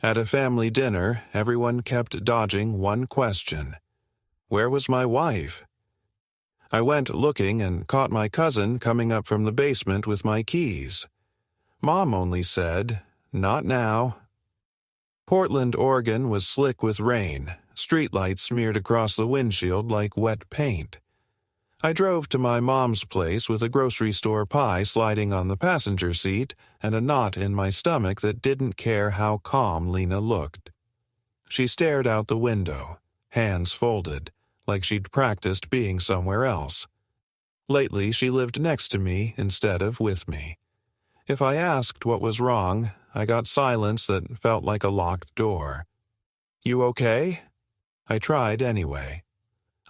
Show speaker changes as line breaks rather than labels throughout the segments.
At a family dinner, everyone kept dodging one question. Where was my wife? I went looking and caught my cousin coming up from the basement with my keys. Mom only said, "Not now." Portland, Oregon was slick with rain, streetlights smeared across the windshield like wet paint. I drove to my mom's place with a grocery store pie sliding on the passenger seat and a knot in my stomach that didn't care how calm Lena looked. She stared out the window, hands folded, like she'd practiced being somewhere else. Lately, she lived next to me instead of with me. If I asked what was wrong, I got silence that felt like a locked door. "You okay?" I tried anyway.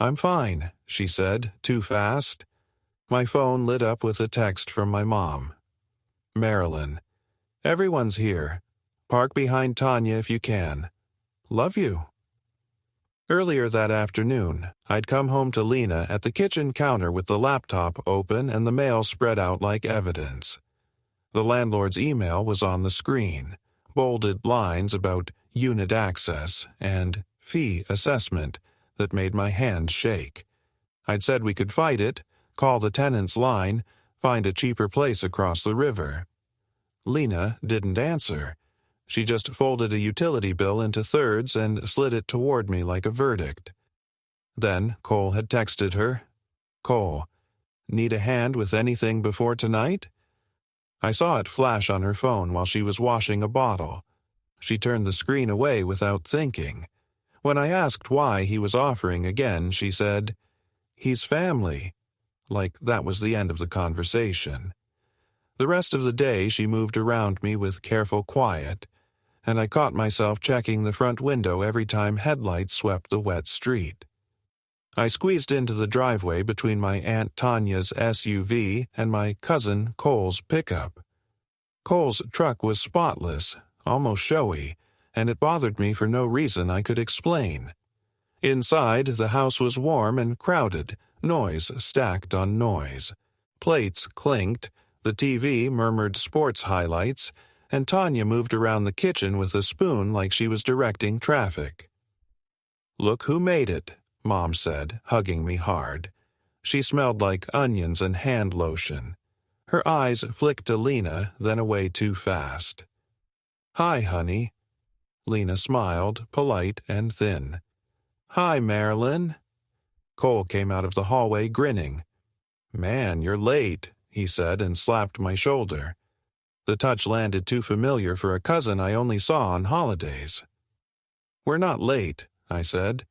"I'm fine," she said, too fast. My phone lit up with a text from my mom. "Marilyn, everyone's here. Park behind Tanya if you can. Love you." Earlier that afternoon, I'd come home to Lena at the kitchen counter with the laptop open and the mail spread out like evidence. The landlord's email was on the screen, bolded lines about unit access and fee assessment that made my hands shake. I'd said we could fight it, call the tenant's line, find a cheaper place across the river. Lena didn't answer. She just folded a utility bill into thirds and slid it toward me like a verdict. Then Cole had texted her, "Cole, need a hand with anything before tonight?" I saw it flash on her phone while she was washing a bottle. She turned the screen away without thinking. When I asked why he was offering again, she said, "He's family," like that was the end of the conversation. The rest of the day she moved around me with careful quiet, and I caught myself checking the front window every time headlights swept the wet street. I squeezed into the driveway between my Aunt Tanya's SUV and my cousin Cole's pickup. Cole's truck was spotless, almost showy, and it bothered me for no reason I could explain. Inside, the house was warm and crowded, noise stacked on noise. Plates clinked, the TV murmured sports highlights, and Tanya moved around the kitchen with a spoon like she was directing traffic. "Look who made it," Mom said, hugging me hard. She smelled like onions and hand lotion. Her eyes flicked to Lena, then away too fast. "Hi, honey." Lena smiled, polite and thin. "Hi, Marilyn." Cole came out of the hallway grinning. "Man, you're late," he said and slapped my shoulder. The touch landed too familiar for a cousin I only saw on holidays. "We're not late," I said.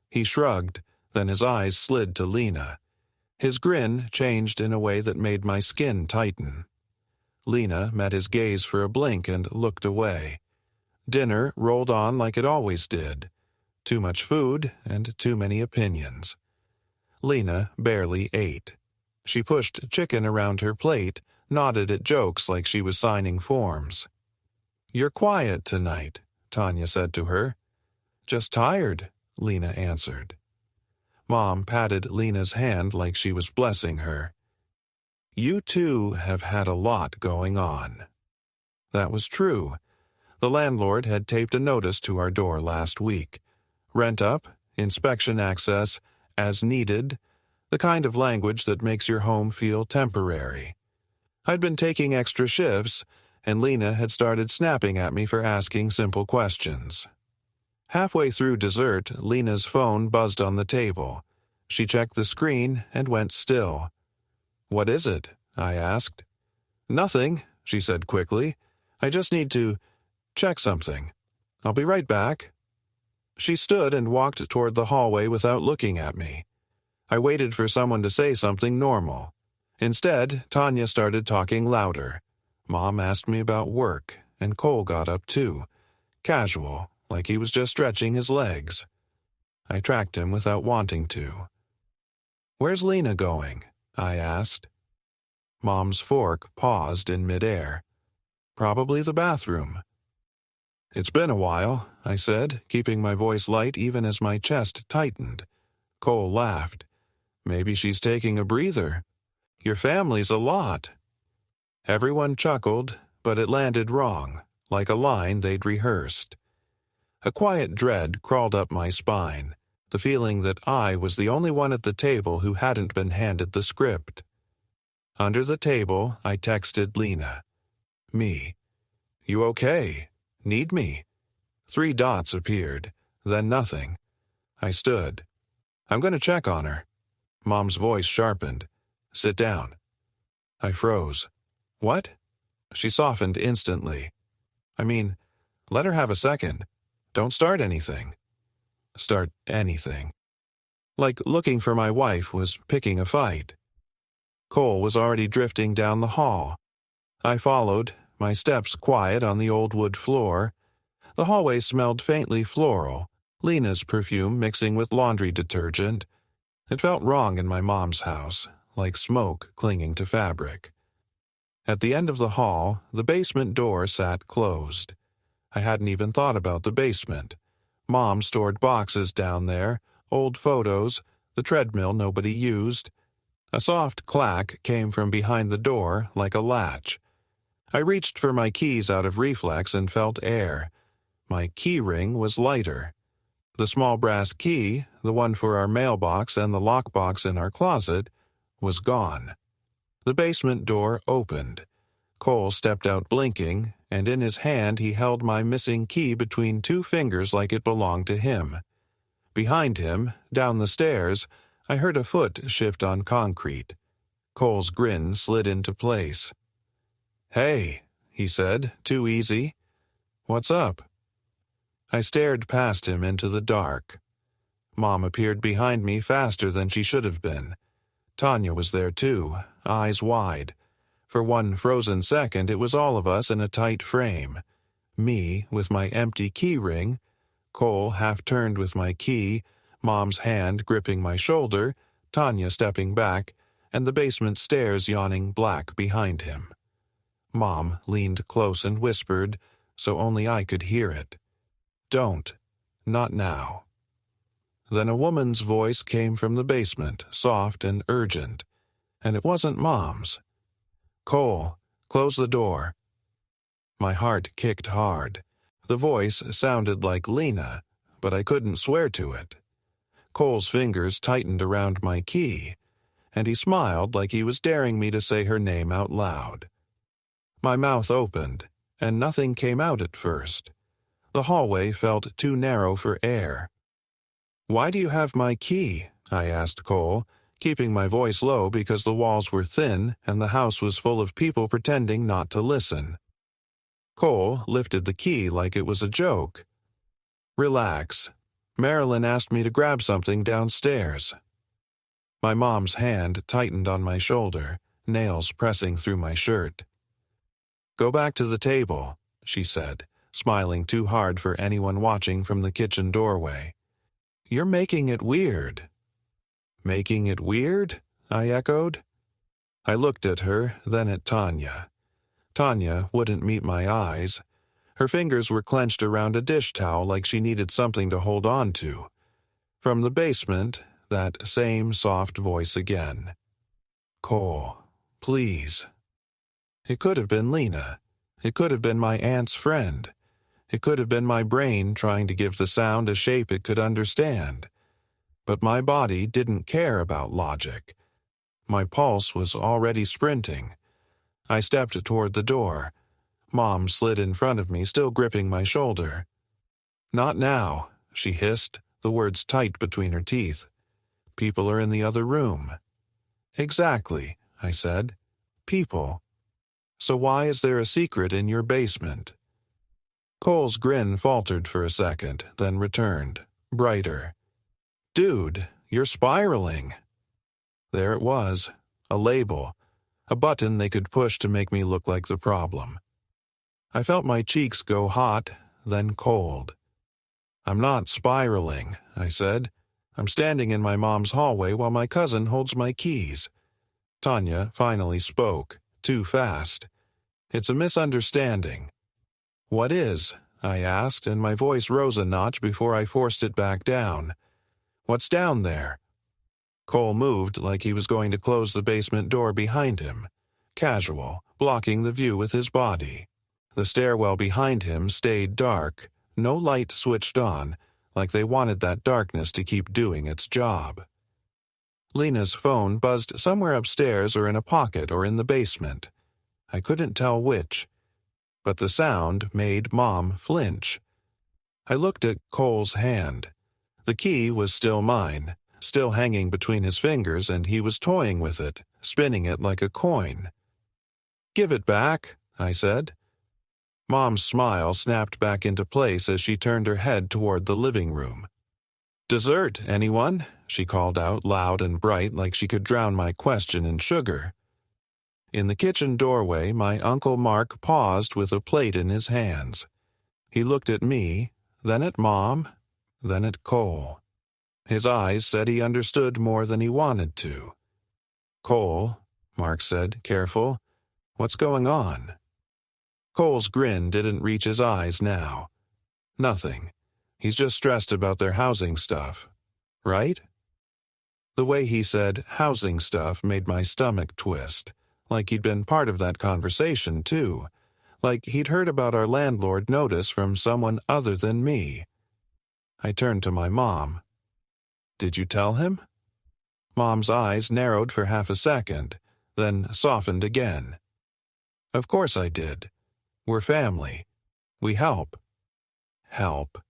He shrugged, then his eyes slid to Lena. His grin changed in a way that made my skin tighten. Lena met his gaze for a blink and looked away. Dinner rolled on like it always did. Too much food and too many opinions. Lena barely ate. She pushed chicken around her plate, nodded at jokes like she was signing forms. "You're quiet tonight," Tanya said to her. "Just tired," Lena answered. Mom patted Lena's hand like she was blessing her. "You two have had a lot going on." That was true. The landlord had taped a notice to our door last week. Rent up, inspection access, as needed, the kind of language that makes your home feel temporary. I'd been taking extra shifts, and Lena had started snapping at me for asking simple questions. Halfway through dessert, Lena's phone buzzed on the table. She checked the screen and went still. "What is it?" I asked. "Nothing," she said quickly. "I just need to check something. I'll be right back." She stood and walked toward the hallway without looking at me. I waited for someone to say something normal. Instead, Tanya started talking louder. Mom asked me about work, and Cole got up too. Casual, like he was just stretching his legs. I tracked him without wanting to. "Where's Lena going?" I asked. Mom's fork paused in midair. "Probably the bathroom." "It's been a while," I said, keeping my voice light even as my chest tightened. Cole laughed. "Maybe she's taking a breather. Your family's a lot." Everyone chuckled, but it landed wrong, like a line they'd rehearsed. A quiet dread crawled up my spine, the feeling that I was the only one at the table who hadn't been handed the script. Under the table, I texted Lena. Me. You okay? Need me? 3 dots appeared, then nothing. I stood. I'm going to check on her. Mom's voice sharpened. Sit down. I froze. What? She softened instantly. I mean, let her have a second. Don't start anything. Start anything. Like looking for my wife was picking a fight. Cole was already drifting down the hall. I followed, my steps quiet on the old wood floor. The hallway smelled faintly floral, Lena's perfume mixing with laundry detergent. It felt wrong in my mom's house, like smoke clinging to fabric. At the end of the hall, the basement door sat closed. I hadn't even thought about the basement. Mom stored boxes down there, old photos, the treadmill nobody used. A soft clack came from behind the door like a latch. I reached for my keys out of reflex and felt air. My key ring was lighter. The small brass key, the one for our mailbox and the lockbox in our closet, was gone. The basement door opened. Cole stepped out blinking, and in his hand he held my missing key between 2 fingers like it belonged to him. Behind him, down the stairs, I heard a foot shift on concrete. Cole's grin slid into place. Hey, he said, too easy. What's up? I stared past him into the dark. Mom appeared behind me faster than she should have been. Tanya was there too, eyes wide. For one frozen second, it was all of us in a tight frame. Me with my empty key ring, Cole half-turned with my key, Mom's hand gripping my shoulder, Tanya stepping back, and the basement stairs yawning black behind him. Mom leaned close and whispered, so only I could hear it. Don't. Not now. Then a woman's voice came from the basement, soft and urgent. And it wasn't Mom's. Cole, close the door. My heart kicked hard. The voice sounded like Lena, but I couldn't swear to it. Cole's fingers tightened around my key, and he smiled like he was daring me to say her name out loud. My mouth opened, and nothing came out at first. The hallway felt too narrow for air. Why do you have my key? I asked Cole, keeping my voice low because the walls were thin and the house was full of people pretending not to listen. Cole lifted the key like it was a joke. Relax. Marilyn asked me to grab something downstairs. My mom's hand tightened on my shoulder, nails pressing through my shirt. Go back to the table, she said, smiling too hard for anyone watching from the kitchen doorway. You're making it weird. Making it weird? I echoed. I looked at her, then at Tanya. Tanya wouldn't meet my eyes. Her fingers were clenched around a dish towel like she needed something to hold on to. From the basement, that same soft voice again. Cole, please. It could have been Lena. It could have been my aunt's friend. It could have been my brain trying to give the sound a shape it could understand. But my body didn't care about logic. My pulse was already sprinting. I stepped toward the door. Mom slid in front of me, still gripping my shoulder. Not now, she hissed, the words tight between her teeth. People are in the other room. Exactly, I said. People. So why is there a secret in your basement? Cole's grin faltered for a second, then returned, brighter. Dude, you're spiraling. There it was, a label, a button they could push to make me look like the problem. I felt my cheeks go hot, then cold. I'm not spiraling, I said. I'm standing in my mom's hallway while my cousin holds my keys. Tanya finally spoke, too fast. It's a misunderstanding. What is? I asked, and my voice rose a notch before I forced it back down. What's down there? Cole moved like he was going to close the basement door behind him. Casual, blocking the view with his body. The stairwell behind him stayed dark, No light switched on, like they wanted that darkness to keep doing its job. Lena's phone buzzed somewhere upstairs or in a pocket or in the basement. I couldn't tell which, but the sound made Mom flinch. I looked at Cole's hand. The key was still mine, still hanging between his fingers, and he was toying with it, spinning it like a coin. "Give it back," I said. Mom's smile snapped back into place as she turned her head toward the living room. "Dessert, anyone?" she called out, loud and bright, like she could drown my question in sugar. In the kitchen doorway, my Uncle Mark paused with a plate in his hands. He looked at me, then at Mom, then at Cole. His eyes said he understood more than he wanted to. "Cole," Mark said, careful, "what's going on?" Cole's grin didn't reach his eyes now. "Nothing. He's just stressed about their housing stuff. Right?" The way he said housing stuff made my stomach twist, like he'd been part of that conversation, too, like he'd heard about our landlord notice from someone other than me. I turned to my mom. "Did you tell him?" Mom's eyes narrowed for half a second, then softened again. "Of course I did. We're family. We help." Help.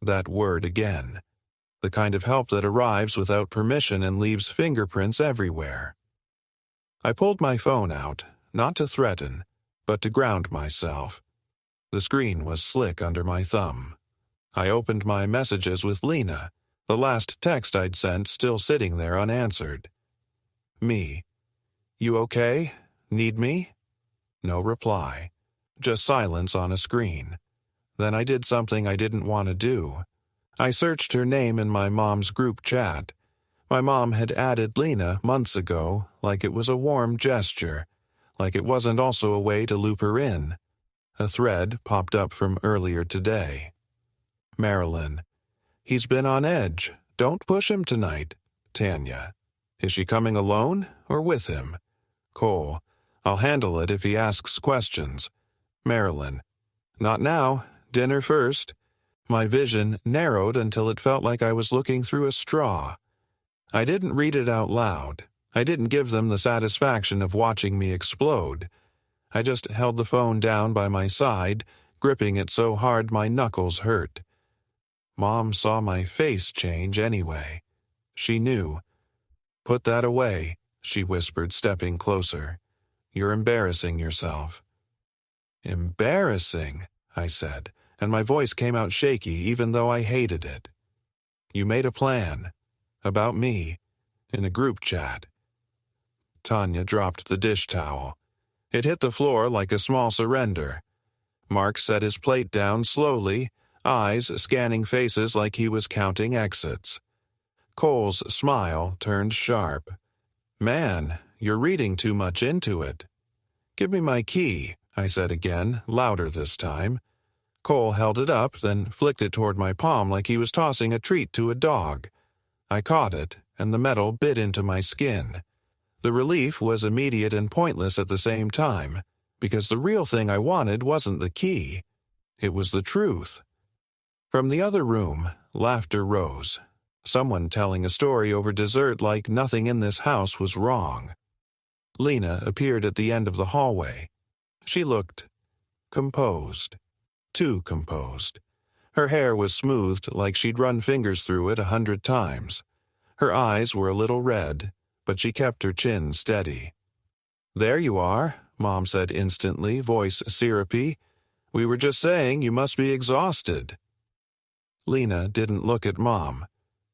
That word again. The kind of help that arrives without permission and leaves fingerprints everywhere. I pulled my phone out, not to threaten, but to ground myself. The screen was slick under my thumb. I opened my messages with Lena, the last text I'd sent still sitting there unanswered. Me. "You okay? Need me?" No reply. Just silence on a screen. Then I did something I didn't want to do. I searched her name in my mom's group chat. My mom had added Lena months ago, like it was a warm gesture, like it wasn't also a way to loop her in. A thread popped up from earlier today. "Marilyn. He's been on edge. Don't push him tonight. Tanya. Is she coming alone or with him? Cole. I'll handle it if he asks questions. Marilyn. Not now. Dinner first." My vision narrowed until it felt like I was looking through a straw. I didn't read it out loud. I didn't give them the satisfaction of watching me explode. I just held the phone down by my side, gripping it so hard my knuckles hurt. Mom saw my face change anyway. She knew. "Put that away," she whispered, stepping closer. "You're embarrassing yourself." "Embarrassing," I said, and my voice came out shaky even though I hated it. "You made a plan. About me. In a group chat." Tanya dropped the dish towel. It hit the floor like a small surrender. Mark set his plate down slowly, eyes scanning faces like he was counting exits. Cole's smile turned sharp. "Man, you're reading too much into it." "Give me my key," I said again, louder this time. Cole held it up, then flicked it toward my palm like he was tossing a treat to a dog. I caught it, and the metal bit into my skin. The relief was immediate and pointless at the same time, because the real thing I wanted wasn't the key. It was the truth. From the other room, laughter rose. Someone telling a story over dessert like nothing in this house was wrong. Lena appeared at the end of the hallway. She looked composed. Too composed. Her hair was smoothed like she'd run fingers through it 100 times. Her eyes were a little red, but she kept her chin steady. "There you are," Mom said instantly, voice syrupy. "We were just saying you must be exhausted." Lena didn't look at Mom.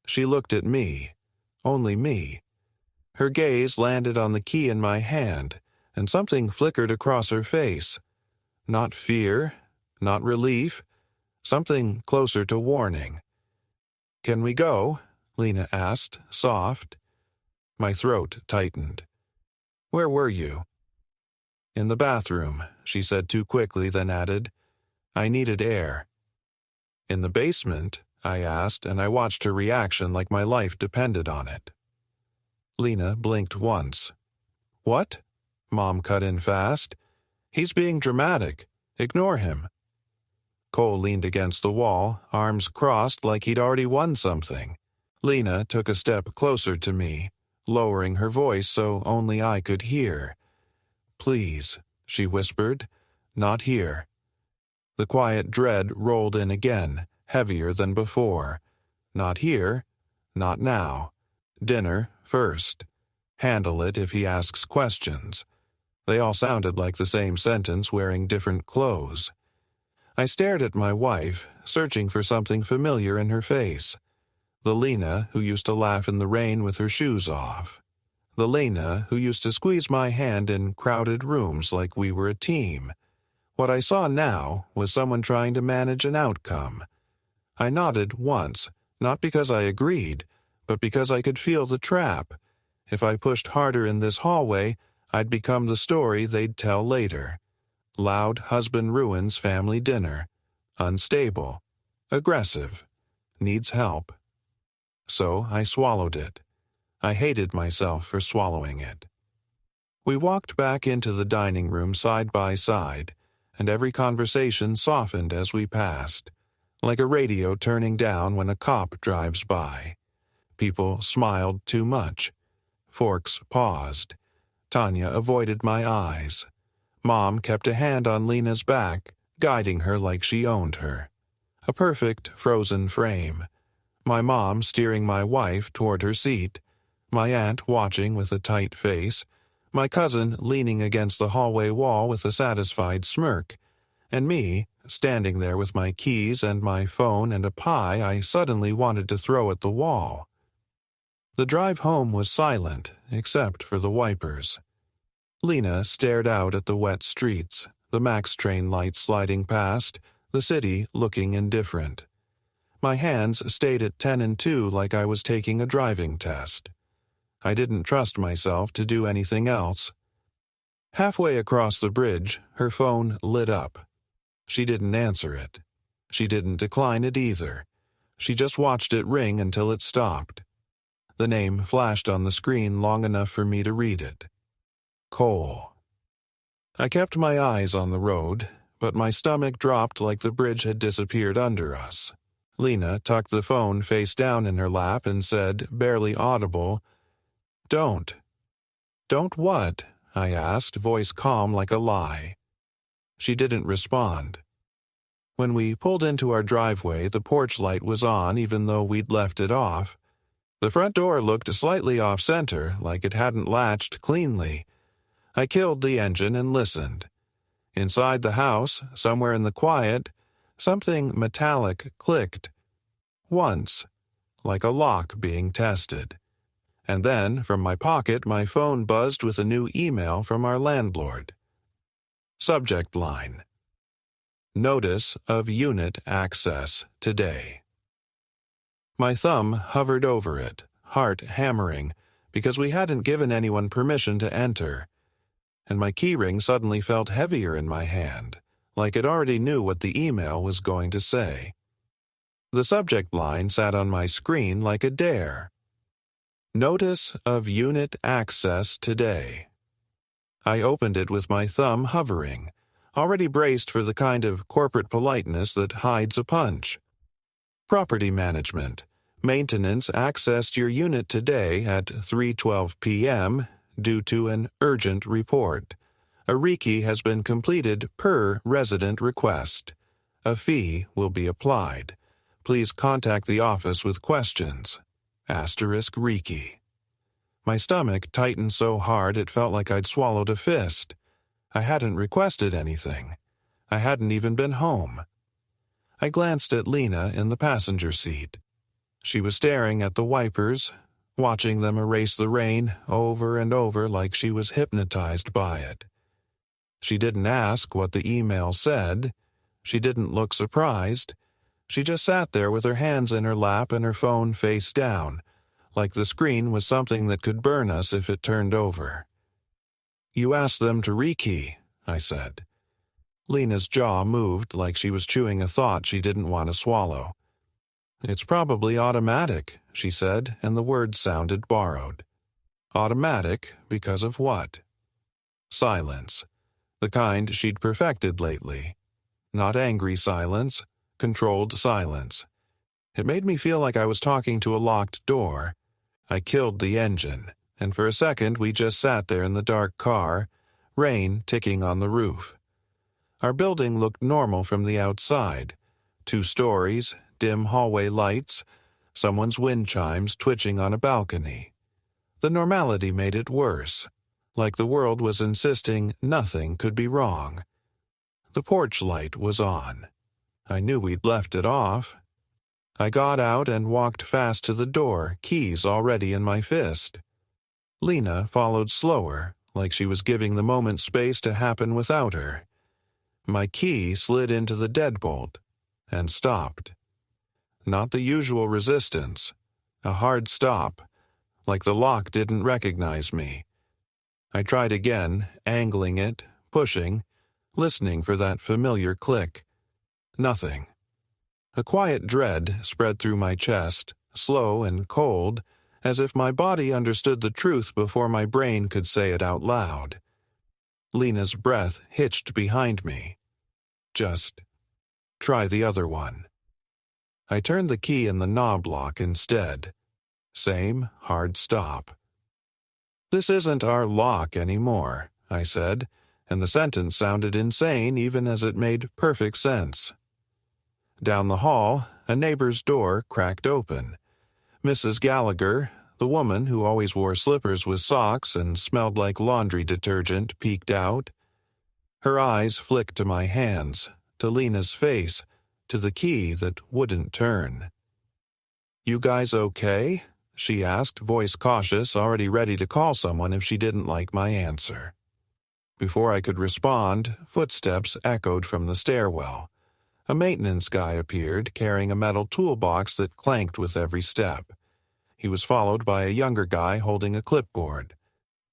She looked at me. Only me. Her gaze landed on the key in my hand, and something flickered across her face. Not fear, not relief, something closer to warning. "Can we go?" Lena asked, soft. My throat tightened. "Where were you?" "In the bathroom," she said too quickly, then added, "I needed air." "In the basement?" I asked, and I watched her reaction like my life depended on it. Lena blinked once. "What?" Mom cut in fast. "He's being dramatic. Ignore him." Cole leaned against the wall, arms crossed like he'd already won something. Lena took a step closer to me, lowering her voice so only I could hear. "Please," she whispered, "not here." The quiet dread rolled in again, heavier than before. Not here, not now. Dinner first. Handle it if he asks questions. They all sounded like the same sentence, wearing different clothes. I stared at my wife, searching for something familiar in her face. The Lena who used to laugh in the rain with her shoes off. The Lena who used to squeeze my hand in crowded rooms like we were a team. What I saw now was someone trying to manage an outcome. I nodded once, not because I agreed, but because I could feel the trap. If I pushed harder in this hallway, I'd become the story they'd tell later. Loud husband ruins family dinner. Unstable. Aggressive. Needs help. So I swallowed it. I hated myself for swallowing it. We walked back into the dining room side by side, and every conversation softened as we passed, like a radio turning down when a cop drives by. People smiled too much. Forks paused. Tanya avoided my eyes. Mom kept a hand on Lena's back, guiding her like she owned her. A perfect frozen frame. My mom steering my wife toward her seat, my aunt watching with a tight face, my cousin leaning against the hallway wall with a satisfied smirk, and me standing there with my keys and my phone and a pie I suddenly wanted to throw at the wall. The drive home was silent, except for the wipers. Lena stared out at the wet streets, the MAX train lights sliding past, the city looking indifferent. My hands stayed at 10 and 2 like I was taking a driving test. I didn't trust myself to do anything else. Halfway across the bridge, her phone lit up. She didn't answer it. She didn't decline it either. She just watched it ring until it stopped. The name flashed on the screen long enough for me to read it. Cole. I kept my eyes on the road, but my stomach dropped like the bridge had disappeared under us. Lena tucked the phone face down in her lap and said, barely audible, "Don't." "Don't what?" I asked, voice calm like a lie. She didn't respond. When we pulled into our driveway, the porch light was on even though we'd left it off. The front door looked slightly off-center, like it hadn't latched cleanly. I killed the engine and listened. Inside the house, somewhere in the quiet, something metallic clicked. Once, like a lock being tested. And then, from my pocket, my phone buzzed with a new email from our landlord. Subject line: Notice of unit access today. My thumb hovered over it, heart hammering, because we hadn't given anyone permission to enter. And my keyring suddenly felt heavier in my hand, like it already knew what the email was going to say. The subject line sat on my screen like a dare. Notice of unit access today. I opened it with my thumb hovering, already braced for the kind of corporate politeness that hides a punch. Property management. Maintenance accessed your unit today at 3:12 p.m. due to an urgent report. A recce has been completed per resident request. A fee will be applied. Please contact the office with questions. Asterisk recce. My stomach tightened so hard it felt like I'd swallowed a fist. I hadn't requested anything. I hadn't even been home. I glanced at Lena in the passenger seat. She was staring at the wipers, watching them erase the rain over and over like she was hypnotized by it. She didn't ask what the email said. She didn't look surprised. She just sat there with her hands in her lap and her phone face down, like the screen was something that could burn us if it turned over. "You asked them to rekey," I said. Lena's jaw moved like she was chewing a thought she didn't want to swallow. "It's probably automatic," she said, and the words sounded borrowed. Automatic because of what? Silence. The kind she'd perfected lately. Not angry silence, controlled silence. It made me feel like I was talking to a locked door. I killed the engine, and for a second we just sat there in the dark car, rain ticking on the roof. Our building looked normal from the outside. 2 stories, dim hallway lights, someone's wind chimes twitching on a balcony. The normality made it worse, like the world was insisting nothing could be wrong. The porch light was on. I knew we'd left it off. I got out and walked fast to the door, keys already in my fist. Lena followed slower, like she was giving the moment space to happen without her. My key slid into the deadbolt and stopped. Not the usual resistance, a hard stop, like the lock didn't recognize me. I tried again, angling it, pushing, listening for that familiar click. Nothing. A quiet dread spread through my chest, slow and cold, as if my body understood the truth before my brain could say it out loud. Lena's breath hitched behind me. Just try the other one. I turned the key in the knob lock instead. Same hard stop. This isn't our lock anymore, I said, and the sentence sounded insane even as it made perfect sense. Down the hall, a neighbor's door cracked open. Mrs. Gallagher, the woman who always wore slippers with socks and smelled like laundry detergent, peeked out. Her eyes flicked to my hands, to Lena's face, to the key that wouldn't turn. "You guys okay?" she asked, voice cautious, already ready to call someone if she didn't like my answer. Before I could respond, footsteps echoed from the stairwell. A maintenance guy appeared, carrying a metal toolbox that clanked with every step. He was followed by a younger guy holding a clipboard.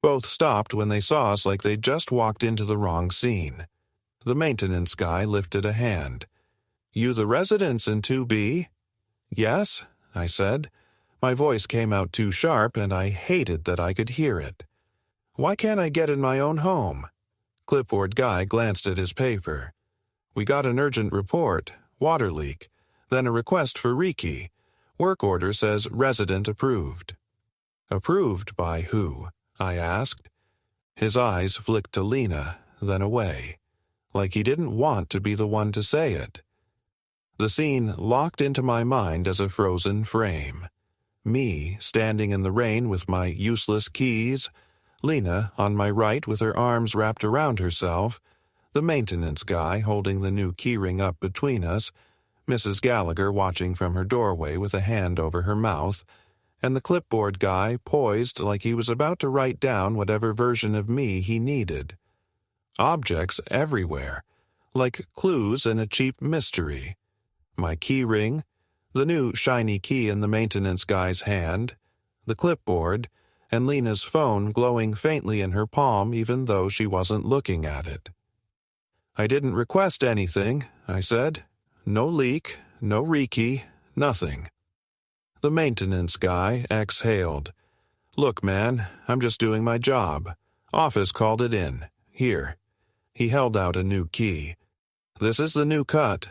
Both stopped when they saw us like they'd just walked into the wrong scene. The maintenance guy lifted a hand. "You the residents in 2B?" "Yes," I said. My voice came out too sharp, and I hated that I could hear it. "Why can't I get in my own home?" Clipboard guy glanced at his paper. "We got an urgent report, water leak, then a request for rekey. Work order says resident approved." "Approved by who?" I asked. His eyes flicked to Lena, then away, like he didn't want to be the one to say it. The scene locked into my mind as a frozen frame. Me standing in the rain with my useless keys, Lena on my right with her arms wrapped around herself, the maintenance guy holding the new keyring up between us, Mrs. Gallagher watching from her doorway with a hand over her mouth, and the clipboard guy poised like he was about to write down whatever version of me he needed. Objects everywhere, like clues in a cheap mystery. My keyring, the new shiny key in the maintenance guy's hand, the clipboard, and Lena's phone glowing faintly in her palm even though she wasn't looking at it. "I didn't request anything," I said. "No leak, no rekey, nothing." The maintenance guy exhaled. "Look, man, I'm just doing my job. Office called it in. Here." He held out a new key. "This is the new cut."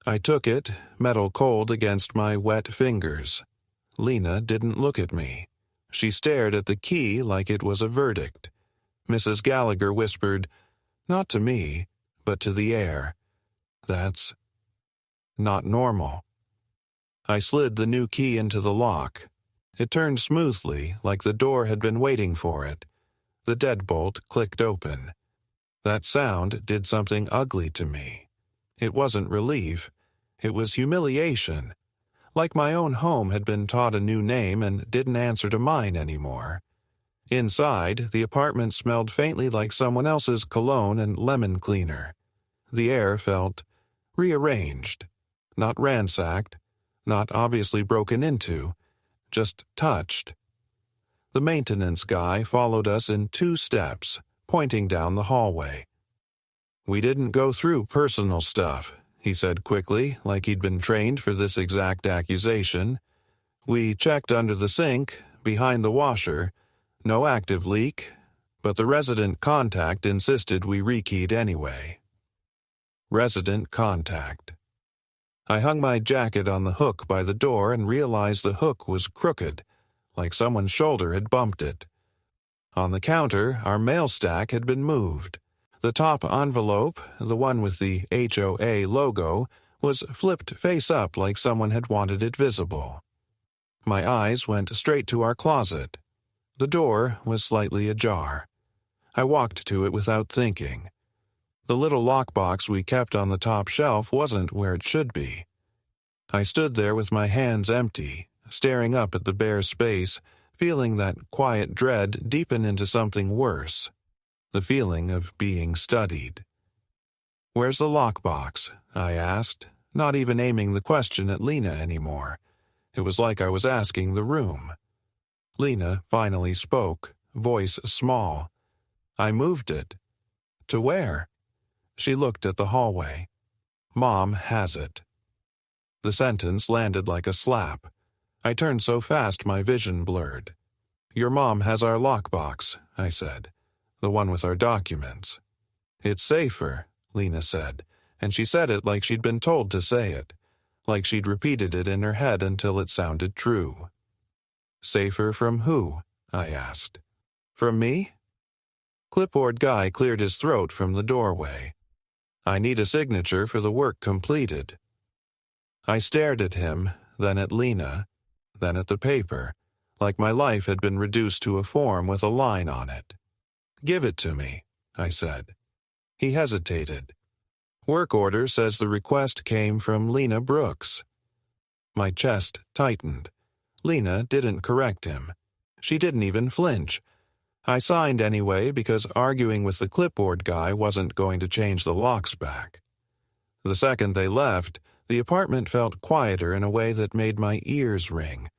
I took it, metal cold against my wet fingers. Lena didn't look at me. She stared at the key like it was a verdict. Mrs. Gallagher whispered, not to me, but to the air, "That's not normal." I slid the new key into the lock. It turned smoothly, like the door had been waiting for it. The deadbolt clicked open. That sound did something ugly to me. It wasn't relief. It was humiliation. Like my own home had been taught a new name and didn't answer to mine anymore. Inside, the apartment smelled faintly like someone else's cologne and lemon cleaner. The air felt rearranged, not ransacked, not obviously broken into, just touched. The maintenance guy followed us in 2 steps, pointing down the hallway. "We didn't go through personal stuff," he said quickly, like he'd been trained for this exact accusation. "We checked under the sink, behind the washer, no active leak, but the resident contact insisted we rekeyed anyway." resident contact. I hung my jacket on the hook by the door and realized the hook was crooked, like someone's shoulder had bumped it. On the counter, our mail stack had been moved. The top envelope, the one with the HOA logo, was flipped face up like someone had wanted it visible. My eyes went straight to our closet. The door was slightly ajar. I walked to it without thinking. The little lockbox we kept on the top shelf wasn't where it should be. I stood there with my hands empty, staring up at the bare space, feeling that quiet dread deepen into something worse, the feeling of being studied. "Where's the lockbox?" I asked, not even aiming the question at Lena anymore. It was like I was asking the room. Lena finally spoke, voice small. "I moved it." "To where?" She looked at the hallway. "Mom has it." The sentence landed like a slap. I turned so fast my vision blurred. "Your mom has our lockbox," I said. "The one with our documents." "It's safer," Lena said, and she said it like she'd been told to say it, like she'd repeated it in her head until it sounded true. "Safer from who?" I asked. "From me?" Clipboard guy cleared his throat from the doorway. "I need a signature for the work completed." I stared at him, then at Lena, then at the paper, like my life had been reduced to a form with a line on it. "Give it to me," I said. He hesitated. "Work order says the request came from Lena Brooks." My chest tightened. Lena didn't correct him. She didn't even flinch. I signed anyway because arguing with the clipboard guy wasn't going to change the locks back. The second they left, the apartment felt quieter in a way that made my ears ring.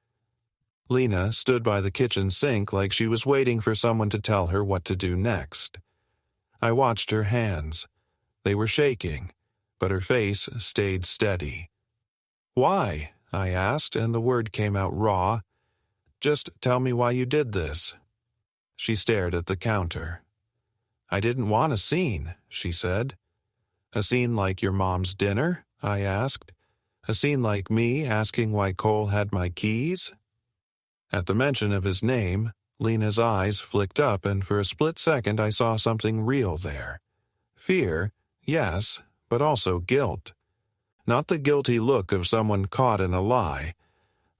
Lena stood by the kitchen sink like she was waiting for someone to tell her what to do next. I watched her hands. They were shaking, but her face stayed steady. "Why?" I asked, and the word came out raw. "Just tell me why you did this." She stared at the counter. "I didn't want a scene," she said. "A scene like your mom's dinner?" I asked. "A scene like me asking why Cole had my keys?" At the mention of his name, Lena's eyes flicked up, and for a split second I saw something real there. Fear, yes, but also guilt. Not the guilty look of someone caught in a lie.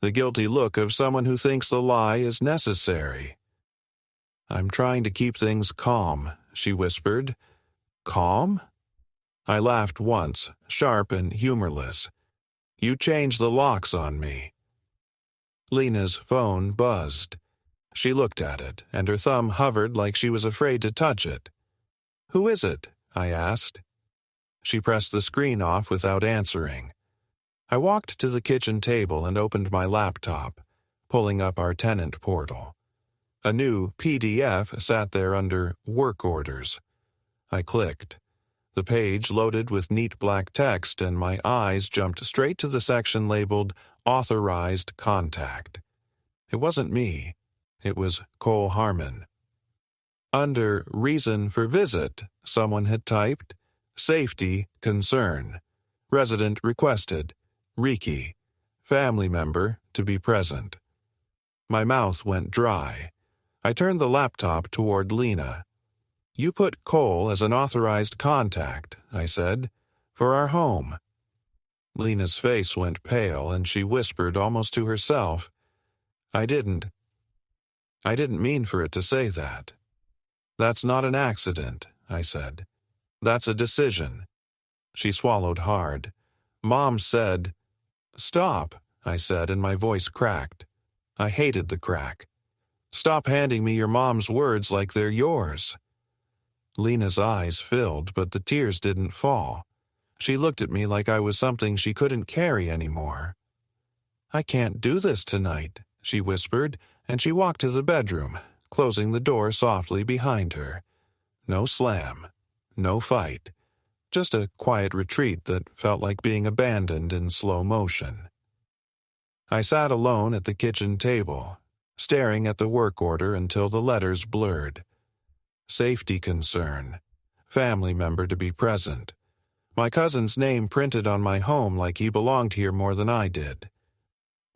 The guilty look of someone who thinks the lie is necessary. "I'm trying to keep things calm," she whispered. "Calm?" I laughed once, sharp and humorless. "You changed the locks on me." Lena's phone buzzed. She looked at it, and her thumb hovered like she was afraid to touch it. "Who is it?" I asked. She pressed the screen off without answering. I walked to the kitchen table and opened my laptop, pulling up our tenant portal. A new PDF sat there under Work Orders. I clicked. The page loaded with neat black text, and my eyes jumped straight to the section labeled Authorized Contact. It wasn't me. It was Cole Harmon. Under Reason for Visit, someone had typed, "Safety Concern. Resident requested. Riki. Family member to be present." My mouth went dry. I turned the laptop toward Lena. "You put Cole as an authorized contact," I said, "for our home." Lena's face went pale, and she whispered almost to herself, I didn't mean for it to say that." "That's not an accident," I said. "That's a decision." She swallowed hard. "Mom said—" "Stop," I said, and my voice cracked. I hated the crack. "Stop handing me your mom's words like they're yours." Lena's eyes filled, but the tears didn't fall. She looked at me like I was something she couldn't carry anymore. "I can't do this tonight," she whispered, and she walked to the bedroom, closing the door softly behind her. No slam. No fight. Just a quiet retreat that felt like being abandoned in slow motion. I sat alone at the kitchen table, staring at the work order until the letters blurred. Safety concern. Family member to be present. My cousin's name printed on my home like he belonged here more than I did.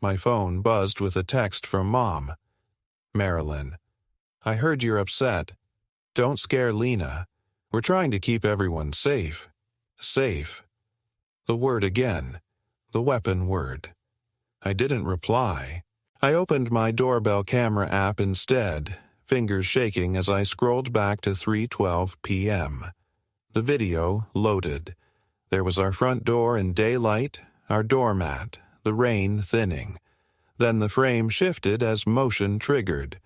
My phone buzzed with a text from Mom. Marilyn, I heard you're upset. Don't scare Lena. We're trying to keep everyone safe. Safe. The word again. The weapon word. I didn't reply. I opened my doorbell camera app instead, fingers shaking as I scrolled back to 3:12 p.m. The video loaded. There was our front door in daylight, our doormat, the rain thinning. Then the frame shifted as motion triggered.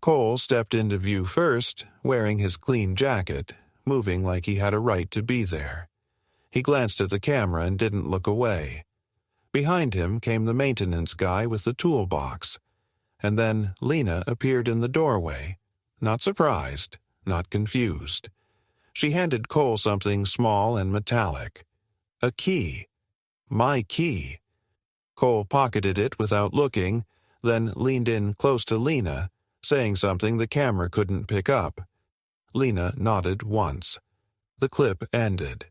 Cole stepped into view first, wearing his clean jacket, moving like he had a right to be there. He glanced at the camera and didn't look away. Behind him came the maintenance guy with the toolbox. And then Lena appeared in the doorway, not surprised, not confused. She handed Cole something small and metallic. A key. My key. Cole pocketed it without looking, then leaned in close to Lena, saying something the camera couldn't pick up. Lena nodded once. The clip ended.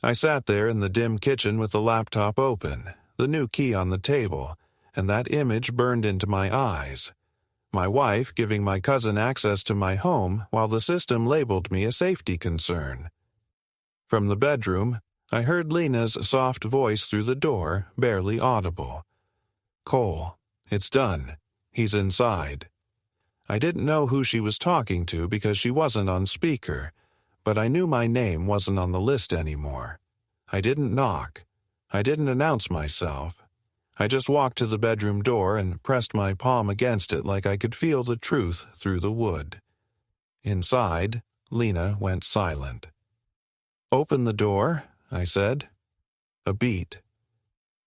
I sat there in the dim kitchen with the laptop open, the new key on the table, and that image burned into my eyes. My wife giving my cousin access to my home while the system labeled me a safety concern. From the bedroom, I heard Lena's soft voice through the door, barely audible. Cole, it's done. He's inside. I didn't know who she was talking to because she wasn't on speaker, but I knew my name wasn't on the list anymore. I didn't knock. I didn't announce myself. I just walked to the bedroom door and pressed my palm against it like I could feel the truth through the wood. Inside, Lena went silent. Open the door, I said. A beat.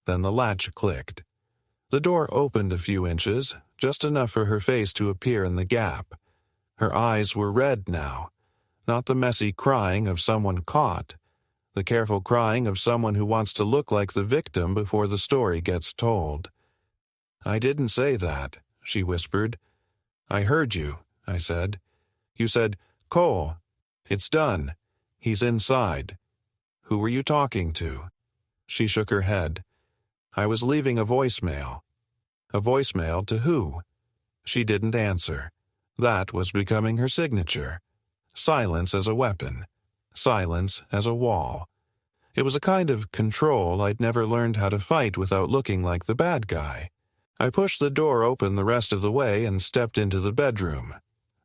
Then the latch clicked. The door opened a few inches, just enough for her face to appear in the gap. Her eyes were red now, not the messy crying of someone caught, the careful crying of someone who wants to look like the victim before the story gets told. I didn't say that, she whispered. I heard you, I said. You said, Cole, it's done. He's inside. Who were you talking to? She shook her head. I was leaving a voicemail. A voicemail to who? She didn't answer. That was becoming her signature. Silence as a weapon. Silence as a wall. It was a kind of control I'd never learned how to fight without looking like the bad guy. I pushed the door open the rest of the way and stepped into the bedroom.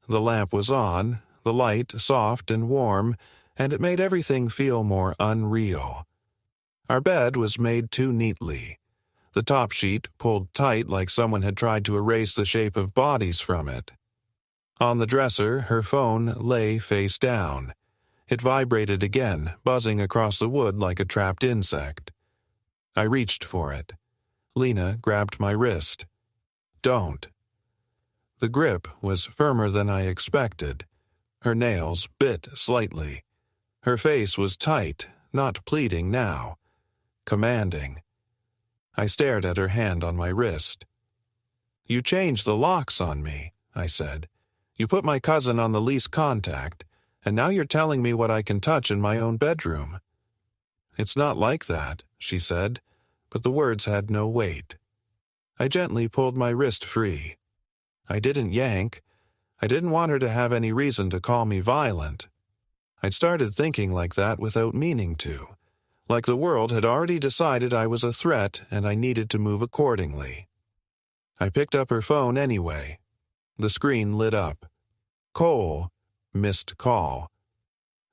The lamp was on, the light soft and warm, and it made everything feel more unreal. Our bed was made too neatly. The top sheet pulled tight like someone had tried to erase the shape of bodies from it. On the dresser, her phone lay face down. It vibrated again, buzzing across the wood like a trapped insect. I reached for it. Lena grabbed my wrist. Don't. The grip was firmer than I expected. Her nails bit slightly. Her face was tight, not pleading now. Commanding. I stared at her hand on my wrist. You changed the locks on me, I said. You put my cousin on the least contact, and now you're telling me what I can touch in my own bedroom. It's not like that, she said, but the words had no weight. I gently pulled my wrist free. I didn't yank. I didn't want her to have any reason to call me violent. I'd started thinking like that without meaning to, like the world had already decided I was a threat and I needed to move accordingly. I picked up her phone anyway. The screen lit up. Cole, missed call.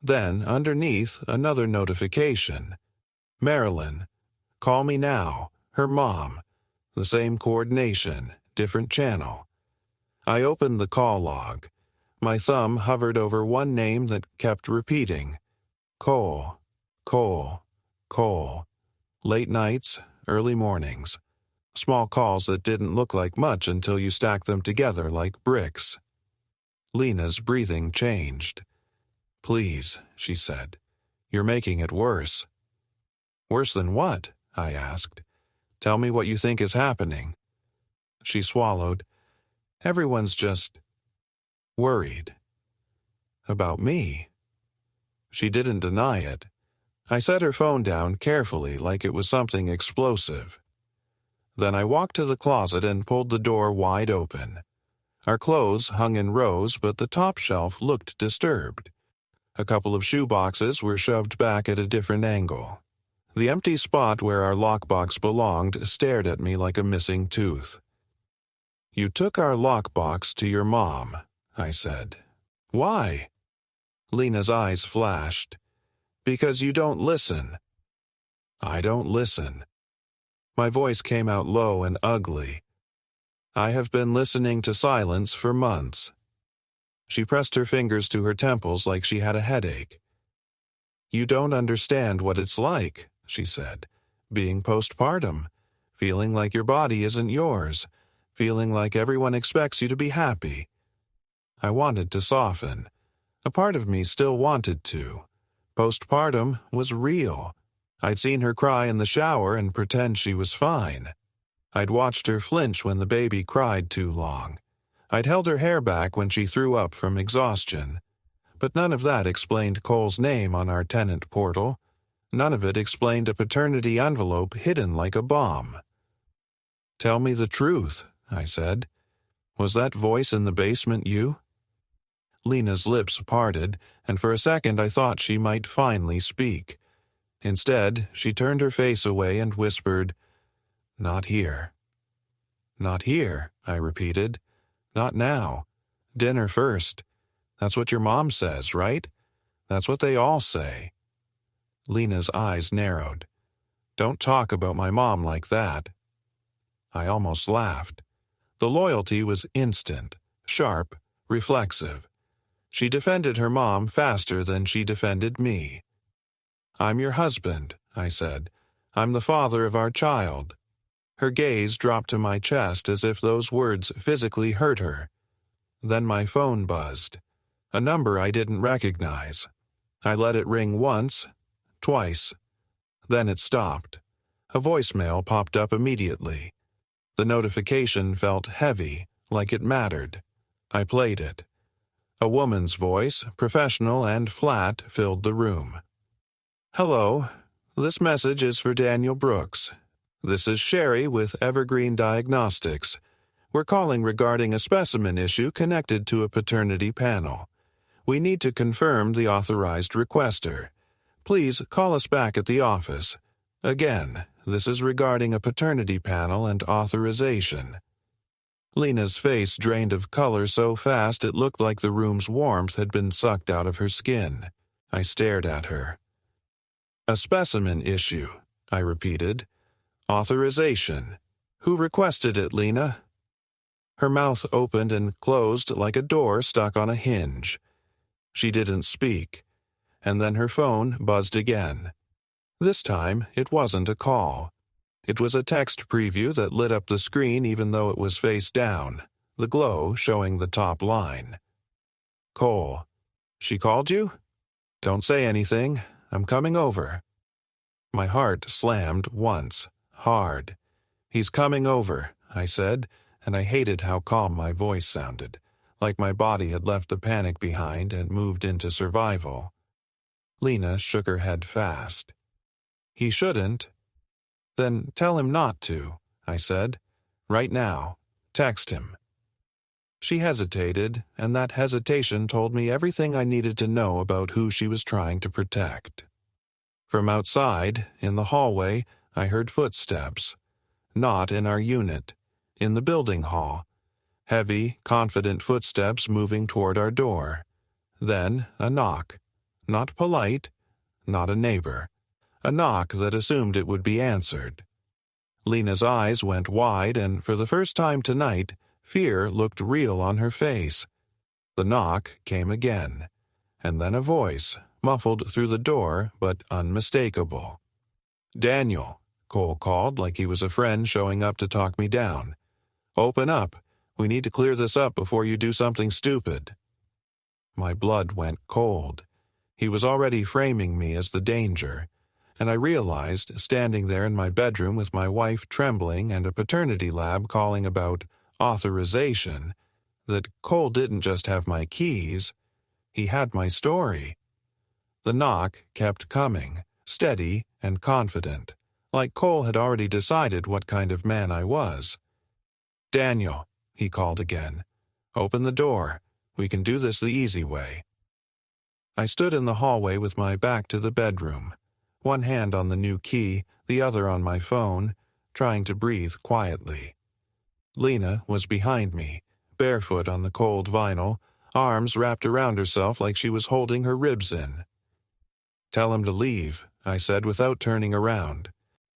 Then, underneath, another notification. Marilyn, call me now, her mom. The same coordination, different channel. I opened the call log. My thumb hovered over one name that kept repeating. Cole, Cole, Cole. Late nights, early mornings. Small calls that didn't look like much until you stacked them together like bricks. Lena's breathing changed. Please, she said. You're making it worse. Worse than what? I asked. Tell me what you think is happening. She swallowed. Everyone's just worried. About me. She didn't deny it. I set her phone down carefully like it was something explosive. Then I walked to the closet and pulled the door wide open. Our clothes hung in rows, but the top shelf looked disturbed. A couple of shoe boxes were shoved back at a different angle. The empty spot where our lockbox belonged stared at me like a missing tooth. "You took our lockbox to your mom," I said. "Why?" Lena's eyes flashed. "Because you don't listen." "I don't listen." My voice came out low and ugly. "I have been listening to silence for months." She pressed her fingers to her temples like she had a headache. "You don't understand what it's like," she said, "being postpartum, feeling like your body isn't yours, feeling like everyone expects you to be happy." I wanted to soften. A part of me still wanted to. Postpartum was real. I'd seen her cry in the shower and pretend she was fine. I'd watched her flinch when the baby cried too long. I'd held her hair back when she threw up from exhaustion. But none of that explained Cole's name on our tenant portal. None of it explained a paternity envelope hidden like a bomb. "Tell me the truth," I said. "Was that voice in the basement you?" Lena's lips parted, and for a second I thought she might finally speak. Instead, she turned her face away and whispered, "Not here." "Not here," I repeated. "Not now. Dinner first. That's what your mom says, right? That's what they all say." Lena's eyes narrowed. "Don't talk about my mom like that." I almost laughed. The loyalty was instant, sharp, reflexive. She defended her mom faster than she defended me. "I'm your husband," I said. "I'm the father of our child." Her gaze dropped to my chest as if those words physically hurt her. Then my phone buzzed. A number I didn't recognize. I let it ring once, twice. Then it stopped. A voicemail popped up immediately. The notification felt heavy, like it mattered. I played it. A woman's voice, professional and flat, filled the room. "Hello. This message is for Daniel Brooks. This is Sherry with Evergreen Diagnostics. We're calling regarding a specimen issue connected to a paternity panel. We need to confirm the authorized requester. Please call us back at the office. Again, this is regarding a paternity panel and authorization." Lena's face drained of color so fast it looked like the room's warmth had been sucked out of her skin. I stared at her. "A specimen issue," I repeated. "Authorization. Who requested it, Lena?" Her mouth opened and closed like a door stuck on a hinge. She didn't speak, and then her phone buzzed again. This time, it wasn't a call. It was a text preview that lit up the screen even though it was face down, the glow showing the top line. "Cole, she called you? Don't say anything. I'm coming over." My heart slammed once, hard. "He's coming over," I said, and I hated how calm my voice sounded, like my body had left the panic behind and moved into survival. Lena shook her head fast. "He shouldn't." "Then tell him not to," I said. "Right now. Text him." She hesitated, and that hesitation told me everything I needed to know about who she was trying to protect. From outside, in the hallway, I heard footsteps. Not in our unit. In the building hall. Heavy, confident footsteps moving toward our door. Then a knock. Not polite, not a neighbor. A knock that assumed it would be answered. Lena's eyes went wide, and for the first time tonight, fear looked real on her face. The knock came again, and then a voice, muffled through the door but unmistakable. "Daniel," Cole called like he was a friend showing up to talk me down. "Open up. We need to clear this up before you do something stupid." My blood went cold. He was already framing me as the danger, and I realized, standing there in my bedroom with my wife trembling and a paternity lab calling about authorization, that Cole didn't just have my keys, he had my story. The knock kept coming, steady and confident, like Cole had already decided what kind of man I was. "Daniel," he called again. "Open the door. We can do this the easy way." I stood in the hallway with my back to the bedroom, one hand on the new key, the other on my phone, trying to breathe quietly. Lena was behind me, barefoot on the cold vinyl, arms wrapped around herself like she was holding her ribs in. "Tell him to leave," I said without turning around.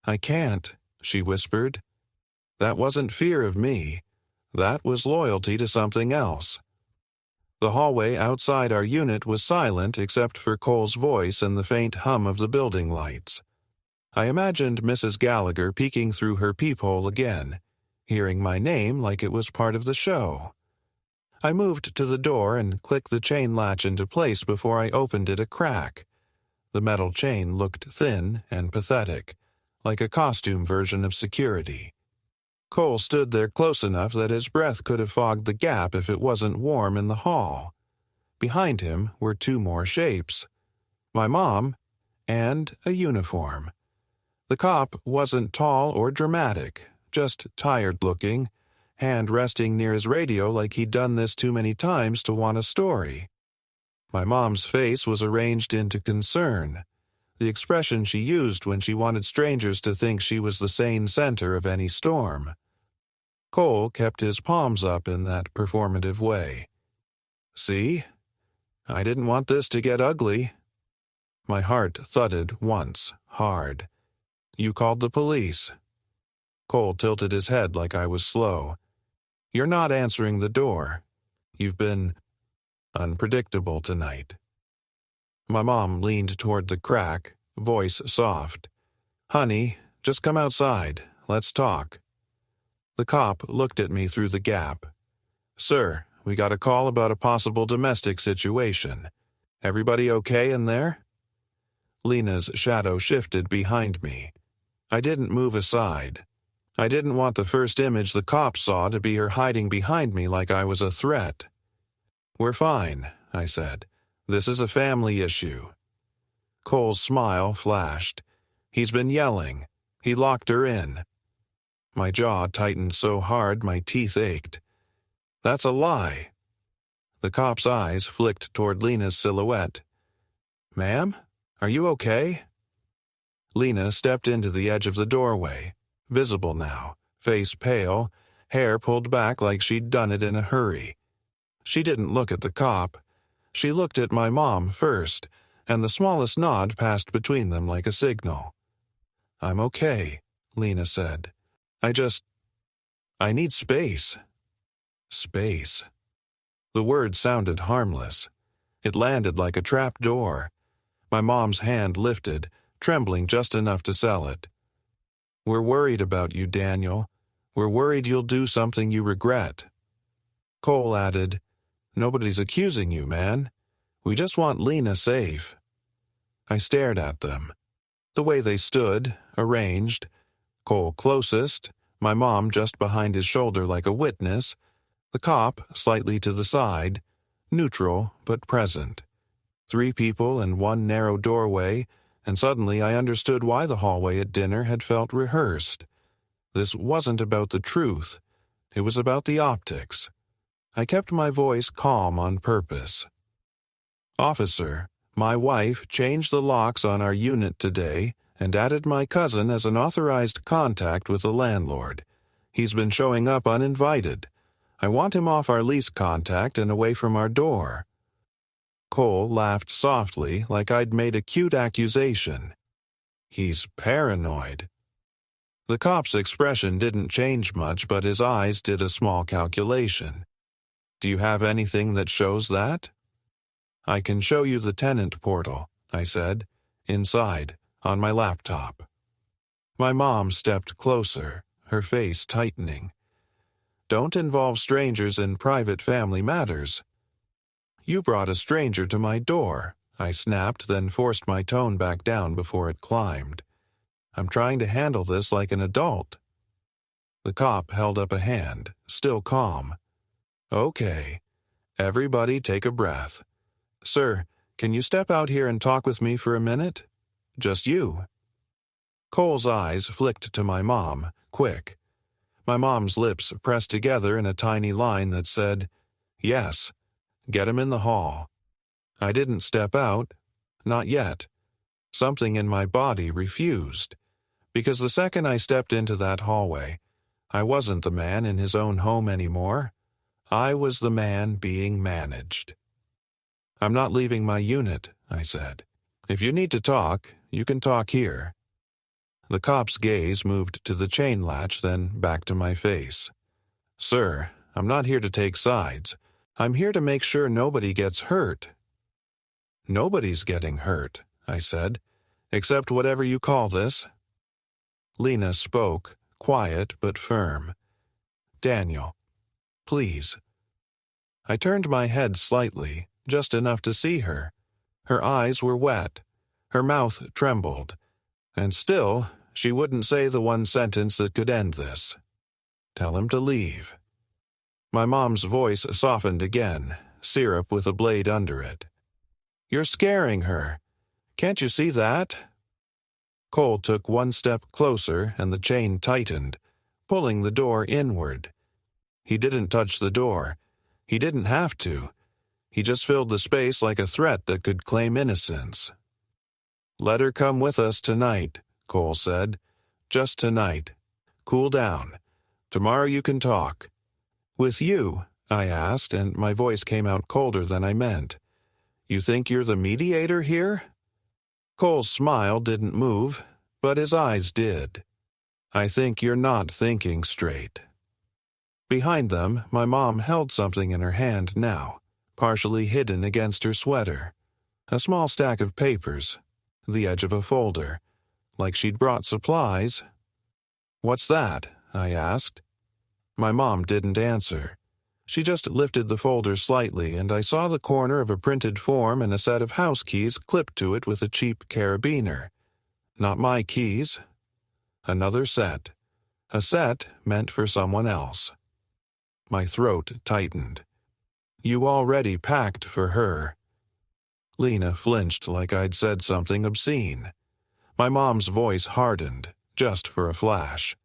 "I can't," she whispered. That wasn't fear of me. That was loyalty to something else. The hallway outside our unit was silent except for Cole's voice and the faint hum of the building lights. I imagined Mrs. Gallagher peeking through her peephole again, hearing my name like it was part of the show. I moved to the door and clicked the chain latch into place before I opened it a crack. The metal chain looked thin and pathetic, like a costume version of security. Cole stood there close enough that his breath could have fogged the gap if it wasn't warm in the hall. Behind him were two more shapes: my mom and a uniform. The cop wasn't tall or dramatic, just tired-looking, hand resting near his radio like he'd done this too many times to want a story. My mom's face was arranged into concern, the expression she used when she wanted strangers to think she was the sane center of any storm. Cole kept his palms up in that performative way. "See? I didn't want this to get ugly." My heart thudded once, hard. "You called the police." Cole tilted his head like I was slow. "You're not answering the door. You've been unpredictable tonight." My mom leaned toward the crack, voice soft. "Honey, just come outside. Let's talk." The cop looked at me through the gap. "Sir, we got a call about a possible domestic situation. Everybody okay in there?" Lena's shadow shifted behind me. I didn't move aside. I didn't want the first image the cop saw to be her hiding behind me like I was a threat. "We're fine," I said. "This is a family issue." Cole's smile flashed. "He's been yelling. He locked her in." My jaw tightened so hard my teeth ached. "That's a lie." The cop's eyes flicked toward Lena's silhouette. "Ma'am, are you okay?" Lena stepped into the edge of the doorway, visible now, face pale, hair pulled back like she'd done it in a hurry. She didn't look at the cop. She looked at my mom first, and the smallest nod passed between them like a signal. "I'm okay," Lena said. I need space." Space. The word sounded harmless. It landed like a trap door. My mom's hand lifted, trembling just enough to sell it. "We're worried about you, Daniel. We're worried you'll do something you regret." Cole added, "Nobody's accusing you, man. We just want Lena safe." I stared at them. The way they stood, arranged, Cole closest, my mom just behind his shoulder like a witness, the cop slightly to the side, neutral but present. 3 people in one narrow doorway, and suddenly I understood why the hallway at dinner had felt rehearsed. This wasn't about the truth. It was about the optics. I kept my voice calm on purpose. "Officer, my wife changed the locks on our unit today and added my cousin as an authorized contact with the landlord. He's been showing up uninvited. I want him off our lease contact and away from our door." Cole laughed softly like I'd made a cute accusation. "He's paranoid." The cop's expression didn't change much, but his eyes did a small calculation. "Do you have anything that shows that?" "I can show you the tenant portal," I said, "inside, on my laptop." My mom stepped closer, her face tightening. "Don't involve strangers in private family matters." "You brought a stranger to my door," I snapped, then forced my tone back down before it climbed. "I'm trying to handle this like an adult." The cop held up a hand, still calm. "Okay. Everybody take a breath. Sir, can you step out here and talk with me for a minute?" Just you." Cole's eyes flicked to my mom, quick. My mom's lips pressed together in a tiny line that said, "Yes, get him in the hall." I didn't step out. Not yet. Something in my body refused. Because the second I stepped into that hallway, I wasn't the man in his own home anymore. I was the man being managed. "I'm not leaving my unit," I said. "If you need to talk, you can talk here." The cop's gaze moved to the chain latch, then back to my face. "Sir, I'm not here to take sides. I'm here to make sure nobody gets hurt." "Nobody's getting hurt," I said, "except whatever you call this." Lena spoke, quiet but firm. "Daniel, please." I turned my head slightly, just enough to see her. Her eyes were wet. Her mouth trembled. And still, she wouldn't say the one sentence that could end this. "Tell him to leave." My mom's voice softened again, syrup with a blade under it. "You're scaring her. Can't you see that?" Cole took one step closer and the chain tightened, pulling the door inward. He didn't touch the door. He didn't have to. He just filled the space like a threat that could claim innocence. "Let her come with us tonight," Cole said. "Just tonight. Cool down. Tomorrow you can talk." "With you?" I asked, and my voice came out colder than I meant. "You think you're the mediator here?" Cole's smile didn't move, but his eyes did. "I think you're not thinking straight." Behind them, my mom held something in her hand now, partially hidden against her sweater. A small stack of papers, the edge of a folder, like she'd brought supplies. "What's that?" I asked. My mom didn't answer. She just lifted the folder slightly, and I saw the corner of a printed form and a set of house keys clipped to it with a cheap carabiner. Not my keys. Another set. A set meant for someone else. My throat tightened. "You already packed for her." Lena flinched like I'd said something obscene. My mom's voice hardened, just for a flash.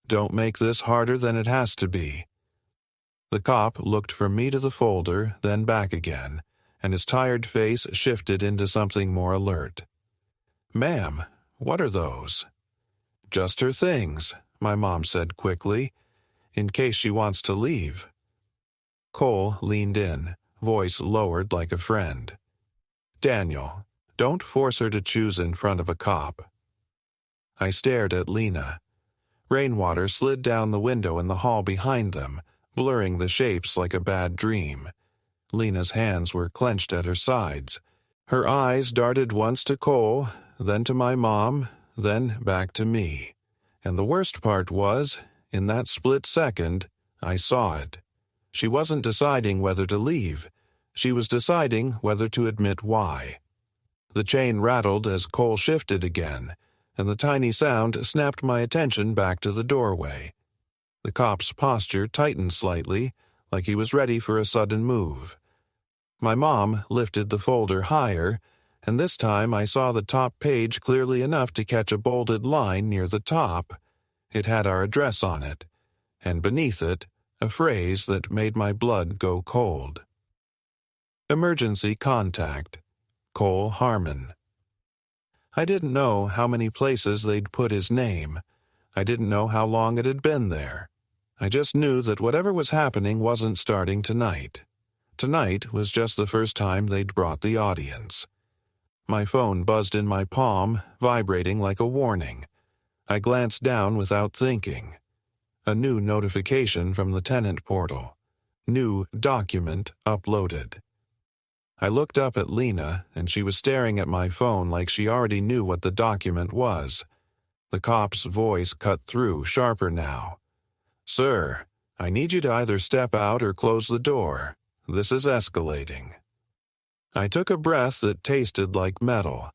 "Don't make this harder than it has to be." The cop looked from me to the folder, then back again, and his tired face shifted into something more alert. "Ma'am, what are those?" "Just her things," my mom said quickly, "in case she wants to leave." Cole leaned in, voice lowered like a friend. "Daniel, don't force her to choose in front of a cop." I stared at Lena. Rainwater slid down the window in the hall behind them, blurring the shapes like a bad dream. Lena's hands were clenched at her sides. Her eyes darted once to Cole, then to my mom, then back to me. And the worst part was, in that split second, I saw it. She wasn't deciding whether to leave. She was deciding whether to admit why. The chain rattled as Cole shifted again, and the tiny sound snapped my attention back to the doorway. The cop's posture tightened slightly, like he was ready for a sudden move. My mom lifted the folder higher, and this time I saw the top page clearly enough to catch a bolded line near the top. It had our address on it, and beneath it, a phrase that made my blood go cold. "Emergency contact. Cole Harmon." I didn't know how many places they'd put his name. I didn't know how long it had been there. I just knew that whatever was happening wasn't starting tonight. Tonight was just the first time they'd brought the audience. My phone buzzed in my palm, vibrating like a warning. I glanced down without thinking. A new notification from the tenant portal. New document uploaded. I looked up at Lena, and she was staring at my phone like she already knew what the document was. The cop's voice cut through, sharper now. "Sir, I need you to either step out or close the door. This is escalating." I took a breath that tasted like metal.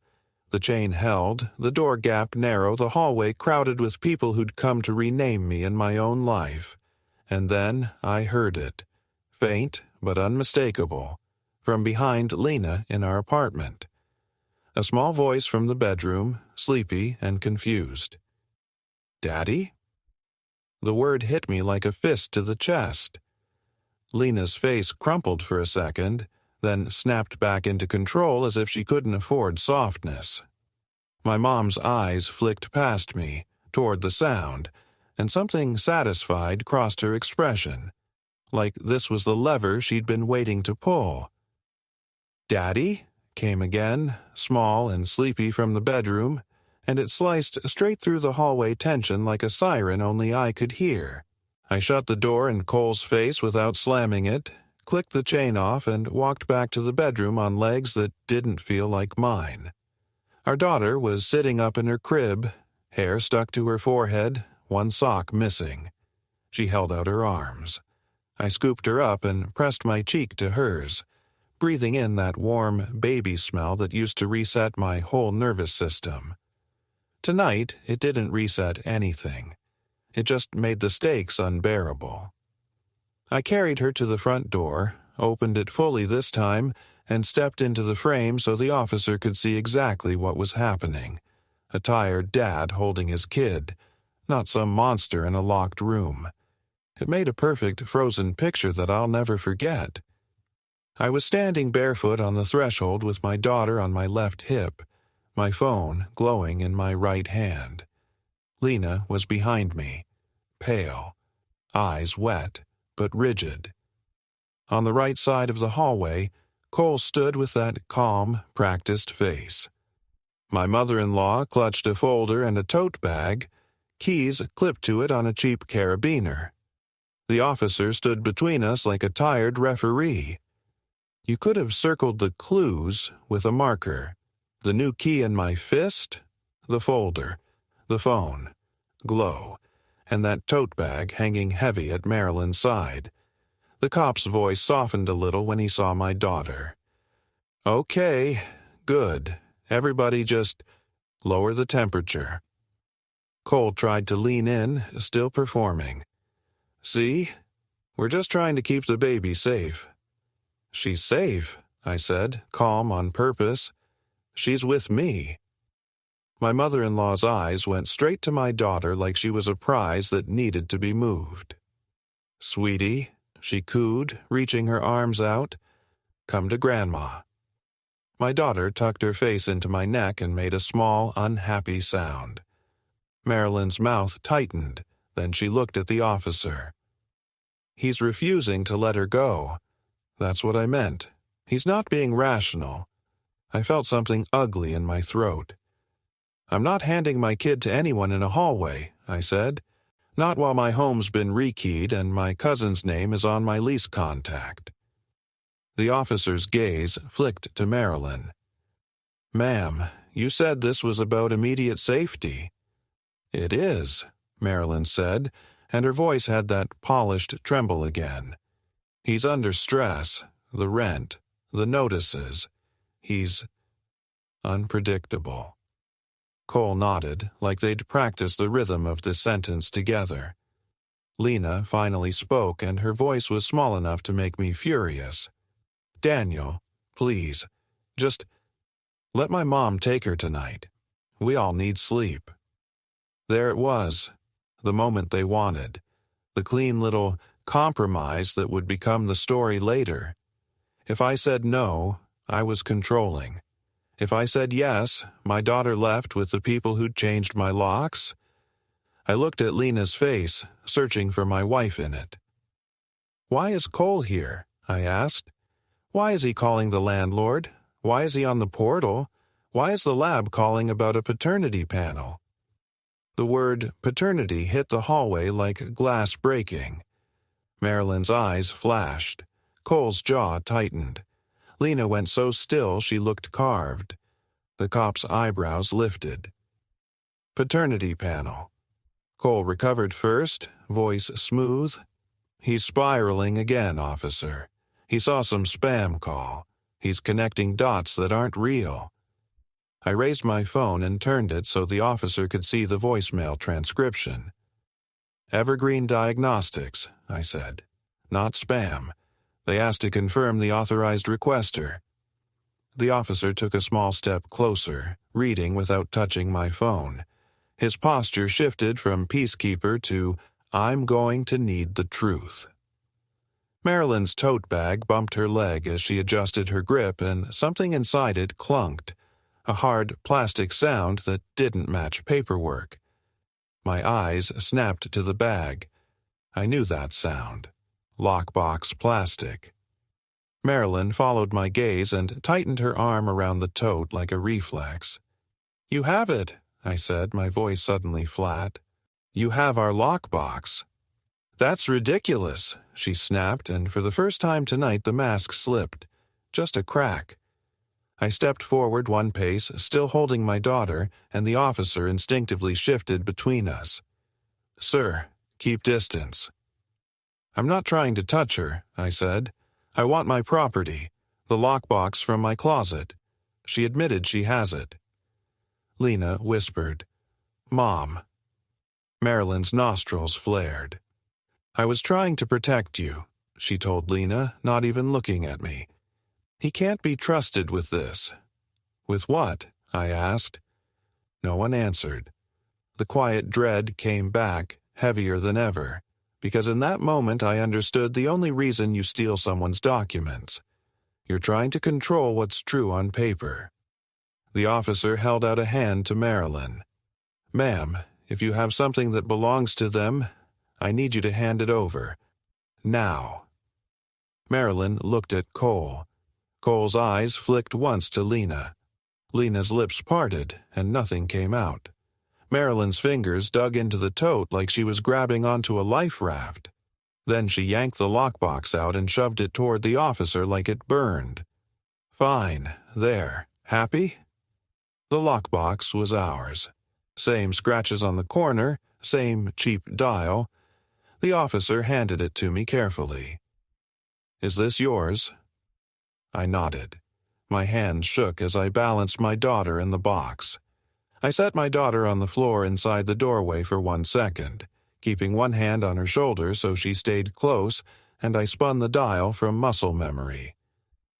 The chain held, the door gap narrow, the hallway crowded with people who'd come to rename me in my own life. And then I heard it. Faint, but unmistakable. From behind Lena in our apartment. A small voice from the bedroom, sleepy and confused. "Daddy?" The word hit me like a fist to the chest. Lena's face crumpled for a second, then snapped back into control as if she couldn't afford softness. My mom's eyes flicked past me, toward the sound, and something satisfied crossed her expression, like this was the lever she'd been waiting to pull. "Daddy?" came again, small and sleepy from the bedroom, and it sliced straight through the hallway tension like a siren only I could hear. I shut the door in Cole's face without slamming it, clicked the chain off, and walked back to the bedroom on legs that didn't feel like mine. Our daughter was sitting up in her crib, hair stuck to her forehead, one sock missing. She held out her arms. I scooped her up and pressed my cheek to hers, breathing in that warm baby smell that used to reset my whole nervous system. Tonight, it didn't reset anything. It just made the stakes unbearable. I carried her to the front door, opened it fully this time, and stepped into the frame so the officer could see exactly what was happening. A tired dad holding his kid, not some monster in a locked room. It made a perfect frozen picture that I'll never forget. I was standing barefoot on the threshold with my daughter on my left hip, my phone glowing in my right hand. Lena was behind me, pale, eyes wet but rigid. On the right side of the hallway, Cole stood with that calm, practiced face. My mother-in-law clutched a folder and a tote bag, keys clipped to it on a cheap carabiner. The officer stood between us like a tired referee. You could have circled the clues with a marker. The new key in my fist, the folder, the phone, glow, and that tote bag hanging heavy at Marilyn's side. The cop's voice softened a little when he saw my daughter. "Okay, good. Everybody just lower the temperature." Cole tried to lean in, still performing. "See? We're just trying to keep the baby safe." "She's safe," I said, calm on purpose. "She's with me." My mother-in-law's eyes went straight to my daughter like she was a prize that needed to be moved. "Sweetie," she cooed, reaching her arms out, "come to Grandma." My daughter tucked her face into my neck and made a small, unhappy sound. Marilyn's mouth tightened, then she looked at the officer. "He's refusing to let her go. That's what I meant. He's not being rational." I felt something ugly in my throat. "I'm not handing my kid to anyone in a hallway," I said. "Not while my home's been rekeyed and my cousin's name is on my lease contact." The officer's gaze flicked to Marilyn. "Ma'am, you said this was about immediate safety." "It is," Marilyn said, and her voice had that polished tremble again. "He's under stress, the rent, the notices. He's unpredictable." Cole nodded, like they'd practiced the rhythm of the sentence together. Lena finally spoke, and her voice was small enough to make me furious. "Daniel, please, just let my mom take her tonight. We all need sleep." There it was, the moment they wanted, the clean little compromise that would become the story later. If I said no, I was controlling. If I said yes, my daughter left with the people who'd changed my locks. I looked at Lena's face, searching for my wife in it. "Why is Cole here?" I asked. "Why is he calling the landlord? Why is he on the portal? Why is the lab calling about a paternity panel?" The word paternity hit the hallway like glass breaking. Marilyn's eyes flashed. Cole's jaw tightened. Lena went so still she looked carved. The cop's eyebrows lifted. "Paternity panel." Cole recovered first, voice smooth. "He's spiraling again, officer. He saw some spam call. He's connecting dots that aren't real." I raised my phone and turned it so the officer could see the voicemail transcription. "Evergreen Diagnostics," I said. "Not spam. They asked to confirm the authorized requester." The officer took a small step closer, reading without touching my phone. His posture shifted from peacekeeper to, I'm going to need the truth. Marilyn's tote bag bumped her leg as she adjusted her grip, and something inside it clunked, a hard plastic sound that didn't match paperwork. My eyes snapped to the bag. I knew that sound. Lockbox plastic. Marilyn followed my gaze and tightened her arm around the tote like a reflex. You have it, I said, my voice suddenly flat. You have our lockbox. That's ridiculous, she snapped, and for the first time tonight the mask slipped. Just a crack. I stepped forward one pace, still holding my daughter, and the officer instinctively shifted between us. Sir, keep distance. I'm not trying to touch her, I said. I want my property, the lockbox from my closet. She admitted she has it. Lena whispered, Mom. Marilyn's nostrils flared. I was trying to protect you, she told Lena, not even looking at me. He can't be trusted with this. With what? I asked. No one answered. The quiet dread came back, heavier than ever, because in that moment I understood the only reason you steal someone's documents. You're trying to control what's true on paper. The officer held out a hand to Marilyn. Ma'am, if you have something that belongs to them, I need you to hand it over. Now. Marilyn looked at Cole. Cole's eyes flicked once to Lena. Lena's lips parted, and nothing came out. Marilyn's fingers dug into the tote like she was grabbing onto a life raft. Then she yanked the lockbox out and shoved it toward the officer like it burned. Fine. There. Happy? The lockbox was ours. Same scratches on the corner, same cheap dial. The officer handed it to me carefully. Is this yours? I nodded. My hands shook as I balanced my daughter in the box. I set my daughter on the floor inside the doorway for 1 second, keeping one hand on her shoulder so she stayed close, and I spun the dial from muscle memory.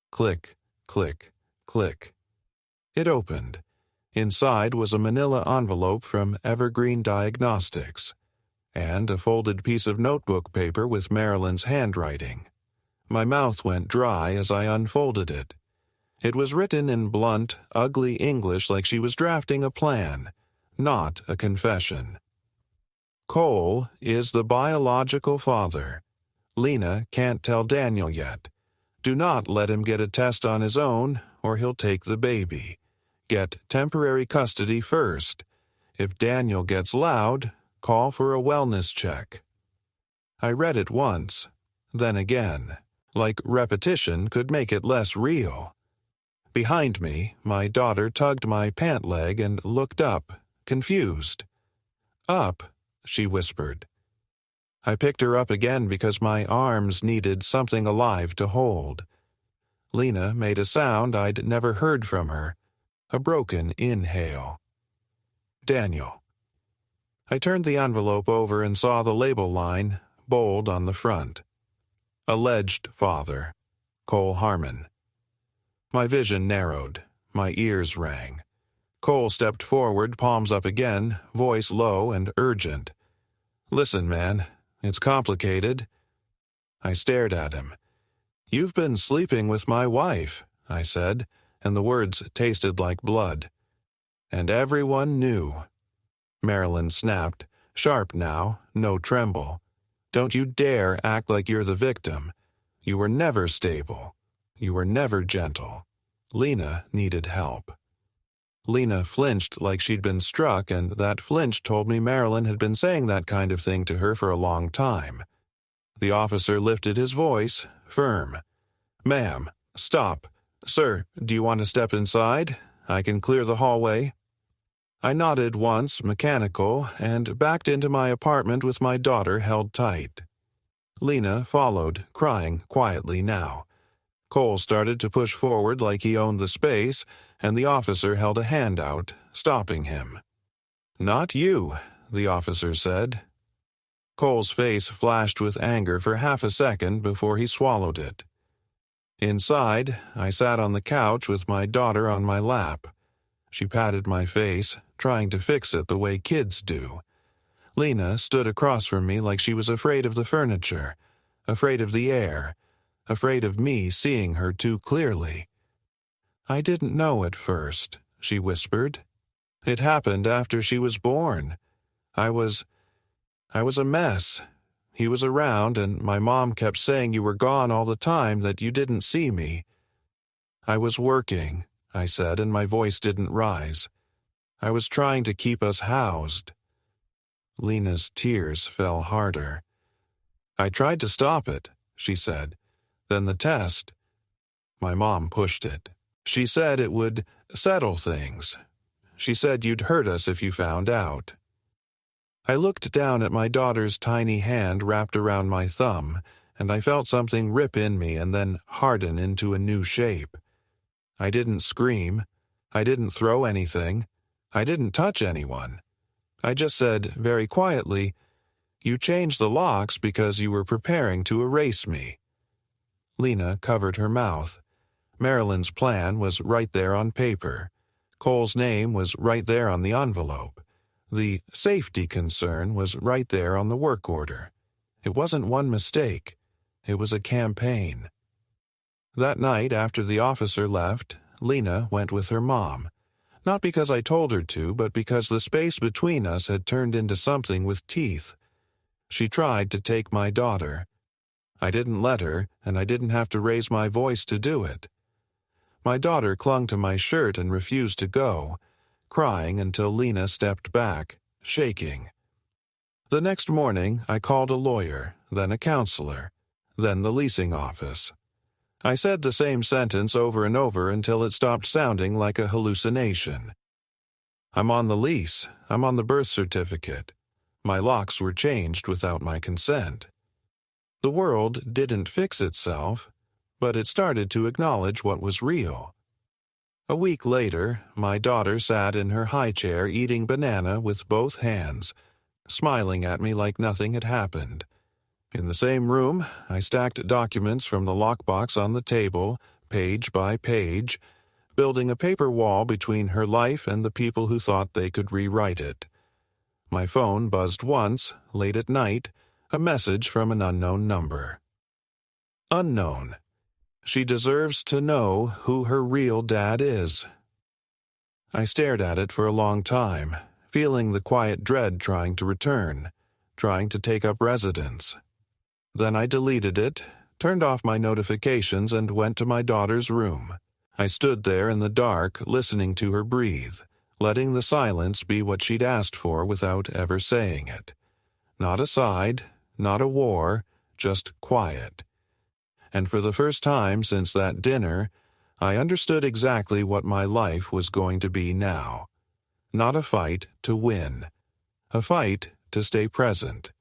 Click, click, click. It opened. Inside was a manila envelope from Evergreen Diagnostics, and a folded piece of notebook paper with Marilyn's handwriting. My mouth went dry as I unfolded it. It was written in blunt, ugly English like she was drafting a plan, not a confession. Cole is the biological father. Lena can't tell Daniel yet. Do not let him get a test on his own, or he'll take the baby. Get temporary custody first. If Daniel gets loud, call for a wellness check. I read it once, then again, like repetition could make it less real. Behind me, my daughter tugged my pant leg and looked up, confused. Up, she whispered. I picked her up again because my arms needed something alive to hold. Lena made a sound I'd never heard from her, a broken inhale. Daniel. I turned the envelope over and saw the label line, bold on the front. Alleged father, Cole Harmon. My vision narrowed. My ears rang. Cole stepped forward, palms up again, voice low and urgent. Listen, man, it's complicated. I stared at him. You've been sleeping with my wife, I said, and the words tasted like blood. And everyone knew. Marilyn snapped, sharp now, no tremble. Don't you dare act like you're the victim. You were never stable. You were never gentle. Lena needed help. Lena flinched like she'd been struck, and that flinch told me Marilyn had been saying that kind of thing to her for a long time. The officer lifted his voice, firm. Ma'am, stop. Sir, do you want to step inside? I can clear the hallway. I nodded once, mechanical, and backed into my apartment with my daughter held tight. Lena followed, crying quietly now. Cole started to push forward like he owned the space, and the officer held a hand out, stopping him. Not you, the officer said. Cole's face flashed with anger for half a second before he swallowed it. Inside, I sat on the couch with my daughter on my lap. She patted my face, trying to fix it the way kids do. Lena stood across from me like she was afraid of the furniture, afraid of the air, afraid of me seeing her too clearly. "I didn't know at first," she whispered. "It happened after she was born. I was a mess. He was around, and my mom kept saying you were gone all the time, that you didn't see me." "I was working," I said, and my voice didn't rise. "I was trying to keep us housed." Lena's tears fell harder. "I tried to stop it," she said. "Then the test." My mom pushed it. "She said it would settle things. She said you'd hurt us if you found out." I looked down at my daughter's tiny hand wrapped around my thumb, and I felt something rip in me and then harden into a new shape. I didn't scream. I didn't throw anything. I didn't touch anyone. I just said, very quietly, "You changed the locks because you were preparing to erase me." Lena covered her mouth. Marilyn's plan was right there on paper. Cole's name was right there on the envelope. The safety concern was right there on the work order. It wasn't one mistake. It was a campaign. That night, after the officer left, Lena went with her mom. Not because I told her to, but because the space between us had turned into something with teeth. She tried to take my daughter. I didn't let her, and I didn't have to raise my voice to do it. My daughter clung to my shirt and refused to go, crying until Lena stepped back, shaking. The next morning, I called a lawyer, then a counselor, then the leasing office. I said the same sentence over and over until it stopped sounding like a hallucination. "I'm on the lease. I'm on the birth certificate. My locks were changed without my consent." The world didn't fix itself, but it started to acknowledge what was real. A week later, my daughter sat in her high chair eating banana with both hands, smiling at me like nothing had happened. In the same room, I stacked documents from the lockbox on the table, page by page, building a paper wall between her life and the people who thought they could rewrite it. My phone buzzed once, late at night, a message from an unknown number. Unknown. She deserves to know who her real dad is. I stared at it for a long time, feeling the quiet dread trying to return, trying to take up residence. Then I deleted it, turned off my notifications, and went to my daughter's room. I stood there in the dark, listening to her breathe, letting the silence be what she'd asked for without ever saying it. Not a side, not a war, just quiet. And for the first time since that dinner, I understood exactly what my life was going to be now. Not a fight to win. A fight to stay present.